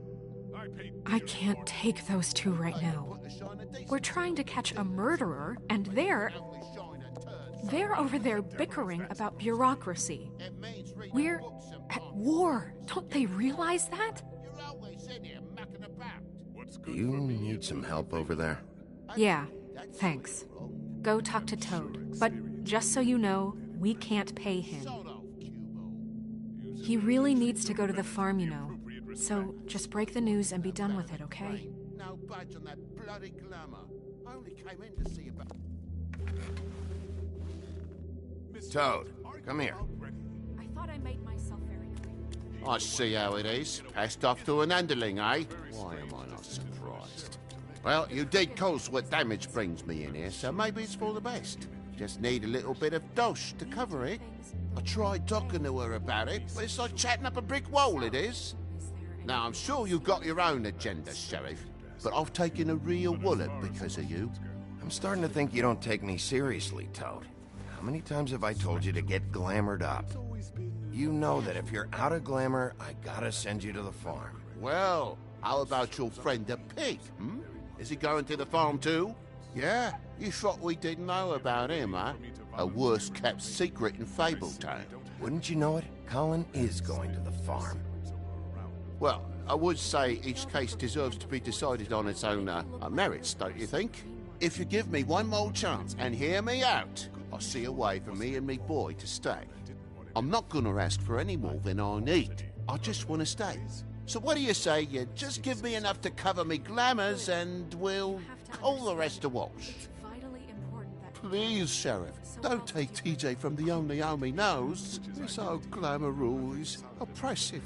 I can't take those two right now. We're trying to catch a murderer, and they're over there bickering about bureaucracy. We're at war. Don't they realize that? Do you need some help over there? Yeah, thanks. Go talk to Toad. But just so you know, we can't pay him. He really needs to go to the farm, you know. So just break the news and be done with it, okay? No budge on that bloody glamour. I only came in to see about... Toad, come here. I thought I made myself very clear. I see how it is. Passed off to an underling, eh? Why am I not surprised? Well, you did cause what damage brings me in here, so maybe it's for the best. Just need a little bit of dosh to cover it. I tried talking to her about it, but it's like chatting up a brick wall, it is. Now, I'm sure you've got your own agenda, Sheriff, but I've taken a real wallet because of you. I'm starting to think you don't take me seriously, Toad. How many times have I told you to get glamored up? You know that if you're out of glamour, I gotta send you to the farm. Well, how about your friend the pig, hmm? Is he going to the farm too? Yeah? You thought we didn't know about him, huh? A worst-kept secret in Fabletown. Wouldn't you know it? Colin is going to the farm. Well, I would say each case deserves to be decided on its own merits, don't you think? If you give me one more chance and hear me out, I'll see a way for me and me boy to stay. I'm not gonna ask for any more than I need. I just want to stay. So what do you say you just give me enough to cover me glamours and we'll call the rest a wash? Please, Sheriff, don't take TJ from the only home he knows. He's so glamorous, oppressive.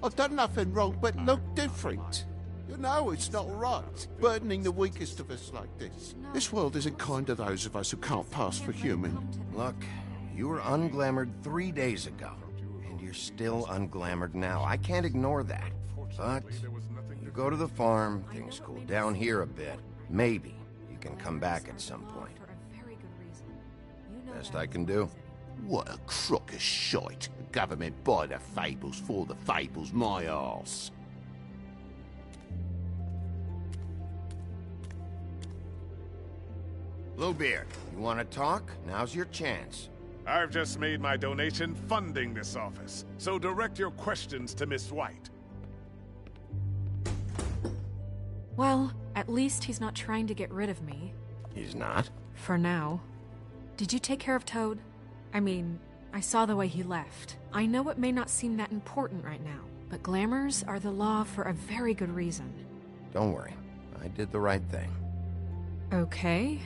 I've done nothing wrong but look different. You know it's not right, burdening the weakest of us like this. This world isn't kind to those of us who can't pass for human. Look, you were unglamoured 3 days ago, and you're still unglamoured now. I can't ignore that. But you go to the farm, things cool down here a bit. Maybe you can come back at some point. Best I can do. What a crock of shite. The government buy the fables for the fables, my arse. Bluebeard, you want to talk? Now's your chance. I've just made my donation funding this office, so direct your questions to Miss White. Well, at least he's not trying to get rid of me. He's not? For now. Did you take care of Toad? I mean, I saw the way he left. I know it may not seem that important right now, but glamours are the law for a very good reason. Don't worry. I did the right thing. Okay.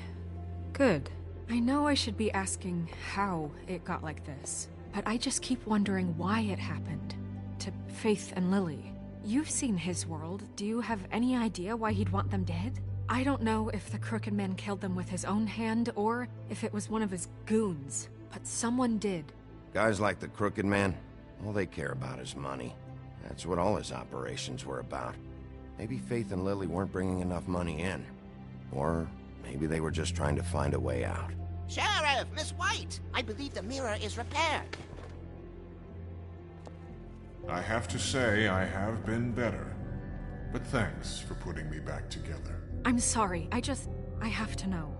Good. I know I should be asking how it got like this, but I just keep wondering why it happened. To Faith and Lily. You've seen his world. Do you have any idea why he'd want them dead? I don't know if the Crooked Man killed them with his own hand or if it was one of his goons, but someone did. Guys like the Crooked Man, all they care about is money. That's what all his operations were about. Maybe Faith and Lily weren't bringing enough money in. Or maybe they were just trying to find a way out. Sheriff, Miss White! I believe the mirror is repaired. I have to say I have been better. But thanks for putting me back together. I'm sorry, I have to know.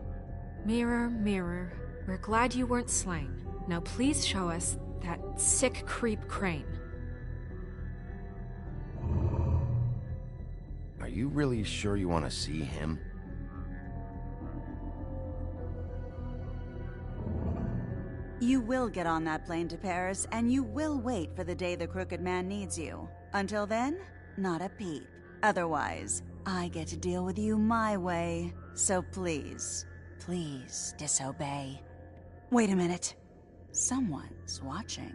Mirror, mirror, we're glad you weren't slain. Now please show us that sick creep Crane. Are you really sure you want to see him? You will get on that plane to Paris, and you will wait for the day the Crooked Man needs you. Until then, not a peep. Otherwise, I get to deal with you my way. So please, please disobey. Wait a minute. Someone's watching.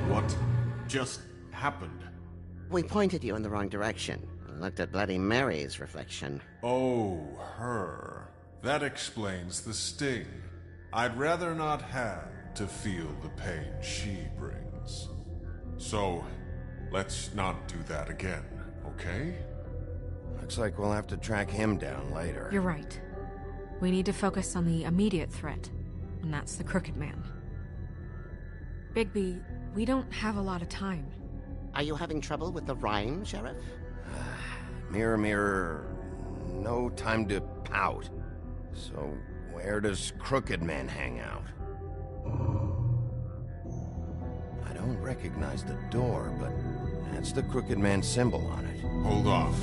What just happened? We pointed you in the wrong direction and looked at Bloody Mary's reflection. Oh, her. That explains the sting. I'd rather not have to feel the pain she brings. So, let's not do that again, okay? Looks like we'll have to track him down later. You're right. We need to focus on the immediate threat, and that's the Crooked Man. Bigby, we don't have a lot of time. Are you having trouble with the rhyme, Sheriff? Mirror, mirror, no time to pout. So, where does Crooked Man hang out? I don't recognize the door, but that's the Crooked Man symbol on it. Hold on.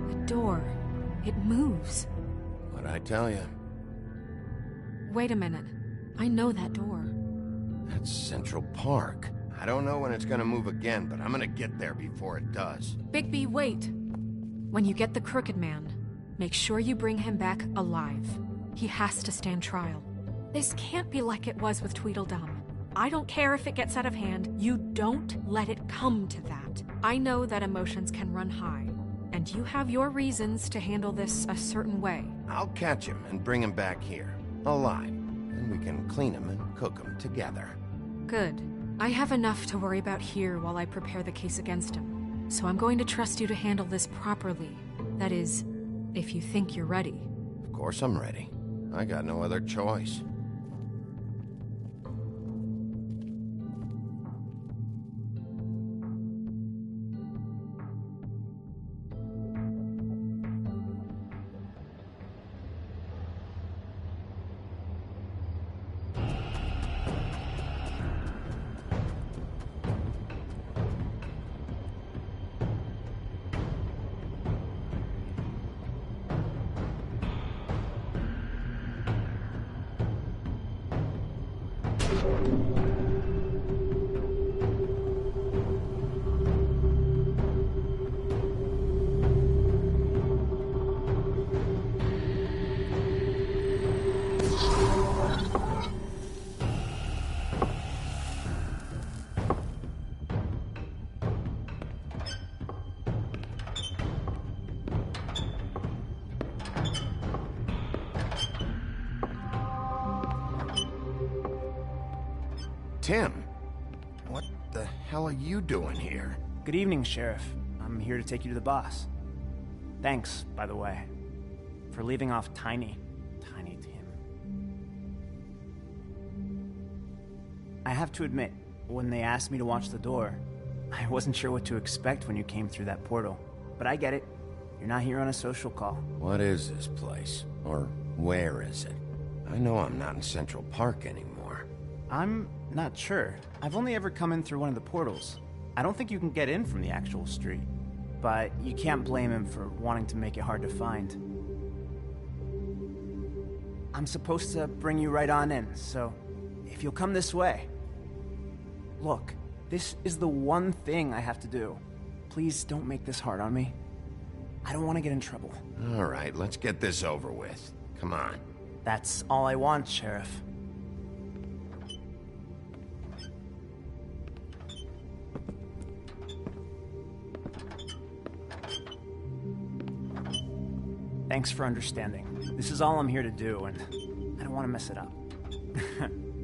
The door. It moves. What'd I tell you? Wait a minute. I know that door. That's Central Park. I don't know when it's gonna move again, but I'm gonna get there before it does. Bigby, wait! When you get the Crooked Man, make sure you bring him back alive. He has to stand trial. This can't be like it was with Tweedledum. I don't care if it gets out of hand. You don't let it come to that. I know that emotions can run high, and you have your reasons to handle this a certain way. I'll catch him and bring him back here, alive. Then we can clean him and cook him together. Good. I have enough to worry about here while I prepare the case against him. So I'm going to trust you to handle this properly. That is, if you think you're ready. Of course I'm ready. I got no other choice. Tim, what the hell are you doing here? Good evening, Sheriff. I'm here to take you to the boss. Thanks, by the way, for leaving off Tiny Tim. I have to admit, when they asked me to watch the door, I wasn't sure what to expect when you came through that portal. But I get it. You're not here on a social call. What is this place? Or where is it? I know I'm not in Central Park anymore. I'm not sure. I've only ever come in through one of the portals. I don't think you can get in from the actual street. But you can't blame him for wanting to make it hard to find. I'm supposed to bring you right on in, so if you'll come this way. Look, this is the one thing I have to do. Please don't make this hard on me. I don't want to get in trouble. All right, let's get this over with. Come on. That's all I want, Sheriff. Thanks for understanding. This is all I'm here to do, and I don't want to mess it up.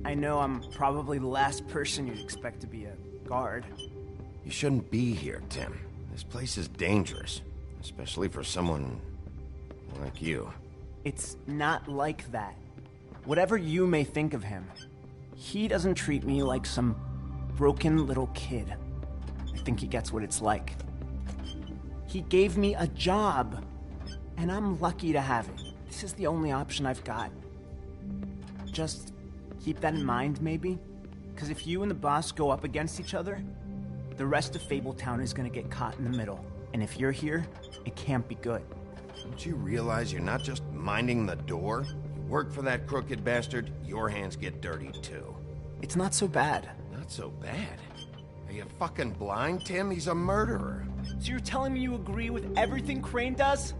I know I'm probably the last person you'd expect to be a guard. You shouldn't be here, Tim. This place is dangerous, especially for someone like you. It's not like that. Whatever you may think of him, he doesn't treat me like some broken little kid. I think he gets what it's like. He gave me a job, and I'm lucky to have it. This is the only option I've got. Just keep that in mind, maybe? Because if you and the boss go up against each other, the rest of Fabletown is gonna get caught in the middle. And if you're here, it can't be good. Don't you realize you're not just minding the door? You work for that crooked bastard, your hands get dirty too. It's not so bad. Not so bad? Are you fucking blind, Tim? He's a murderer. So you're telling me you agree with everything Crane does?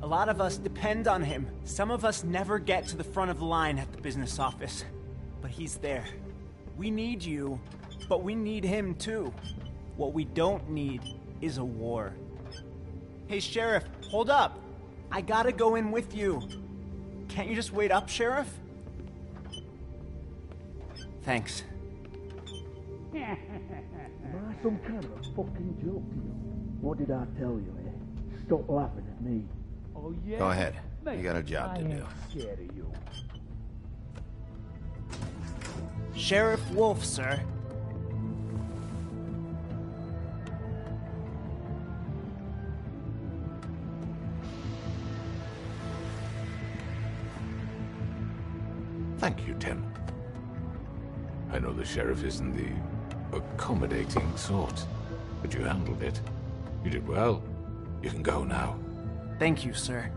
A lot of us depend on him. Some of us never get to the front of the line at the business office. But he's there. We need you, but we need him too. What we don't need is a war. Hey, Sheriff, hold up. I gotta go in with you. Can't you just wait up, Sheriff? Thanks. Am I some kind of a fucking joke to you? What did I tell you, eh? Stop laughing at me. Oh, yeah? Go ahead. You got a job to do. I ain't scared of you. Sheriff Wolf, sir. Thank you, Tim. I know the sheriff isn't the accommodating sort, but you handled it. You did well. You can go now. Thank you, sir.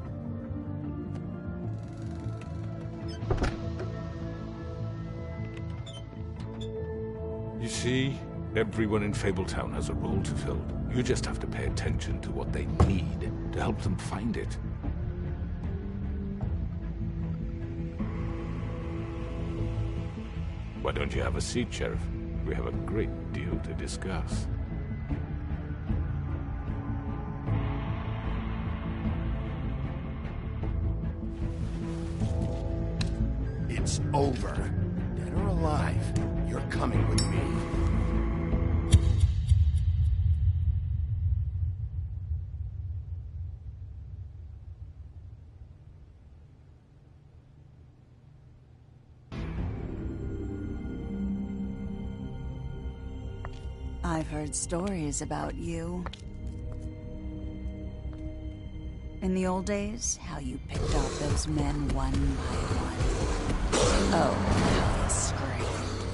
You see, everyone in Fabletown has a role to fill. You just have to pay attention to what they need to help them find it. Why don't you have a seat, Sheriff? We have a great deal to discuss. It's over. Dead or alive, you're coming with me. I've heard stories about you. In the old days, how you picked off those men one by one. Oh, how they screamed.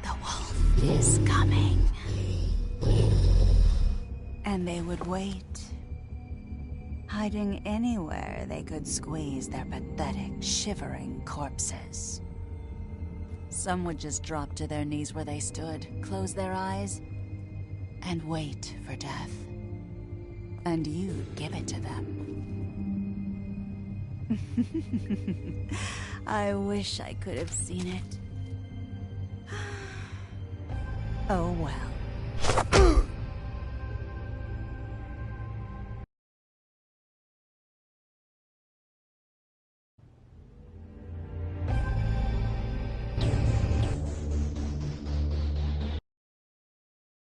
The wolf is coming. And they would wait. hiding anywhere they could squeeze their pathetic, shivering corpses. Some would just drop to their knees where they stood, close their eyes, and wait for death. And you'd give it to them. I wish I could have seen it. Oh well.